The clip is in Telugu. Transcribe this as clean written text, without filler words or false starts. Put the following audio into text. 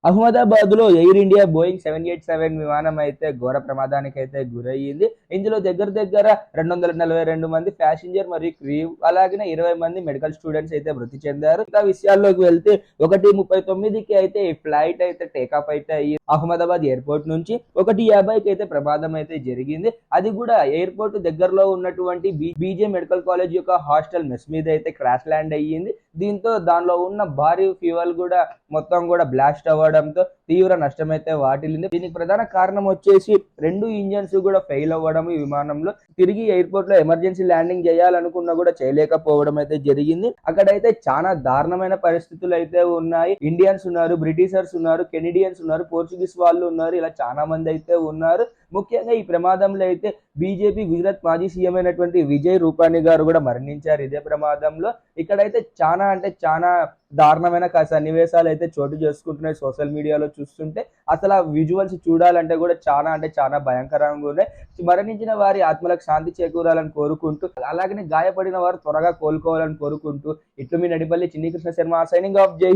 అహ్మదాబాద్ లో ఎయిర్ ఇండియా బోయింగ్ 787 విమానం అయితే ఘోర ప్రమాదానికి అయితే గురయ్యింది. ఇందులో దగ్గర దగ్గర 242 మంది ప్యాసింజర్ మరియు క్రూ అలాగే 20 మంది మెడికల్ స్టూడెంట్స్ అయితే మృతి చెందారు. ఇంకా విషయాల్లోకి వెళ్తే 1:39కి అయితే ఈ ఫ్లైట్ అయితే టేకాఫ్ అయితే అయ్యి అహ్మదాబాద్ ఎయిర్పోర్ట్ నుంచి 1:50కి అయితే ప్రమాదం అయితే జరిగింది. అది కూడా ఎయిర్పోర్ట్ దగ్గరలో ఉన్నటువంటి బీజే మెడికల్ కాలేజ్ యొక్క హాస్టల్ మెస్ మీద అయితే క్రాష్ ల్యాండ్ అయ్యింది. దీంతో దానిలో ఉన్న భారీ ఫ్యూయల్ కూడా మొత్తం కూడా బ్లాస్ట్ అవ్వడంతో తీవ్ర నష్టమైతే వాటిల్లింది. దీనికి ప్రధాన కారణం వచ్చేసి 2 ఇంజన్స్ కూడా ఫెయిల్ అవ్వడం ఈ విమానంలో. తిరిగి ఎయిర్పోర్ట్ లో ఎమర్జెన్సీ ల్యాండింగ్ చేయాలనుకున్నా కూడా చేయలేకపోవడం అయితే జరిగింది. అక్కడైతే చాలా దారుణమైన పరిస్థితులు అయితే ఉన్నాయి. ఇండియన్స్ ఉన్నారు, బ్రిటిషర్స్ ఉన్నారు, కెనడియన్స్ ఉన్నారు, పోర్చుగీస్ వాళ్ళు ఉన్నారు, ఇలా చాలా మంది అయితే ఉన్నారు. ముఖ్యంగా ఈ ప్రమాదంలో అయితే బీజేపీ గుజరాత్ మాజీ సీఎం అయినటువంటి విజయ్ రూపానీ గారు కూడా మరణించారు ఇదే ప్రమాదంలో. ఇక్కడైతే చాలా దారుణమైన సన్నివేశాలు అయితే చోటు చేసుకుంటున్నాయి సోషల్ మీడియాలో చూస్తుంటే. అసలు ఆ విజువల్స్ చూడాలంటే కూడా చాలా భయంకరంగా ఉన్నాయి. మరణించిన వారి ఆత్మలకు శాంతి చేకూరాలని కోరుకుంటూ, అలాగనే గాయపడిన వారు త్వరగా కోలుకోవాలని కోరుకుంటూ, ఇట్లు మీ నడిపల్లి చిన్ని కృష్ణ శర్మ సైనింగ్ ఆఫ్. జై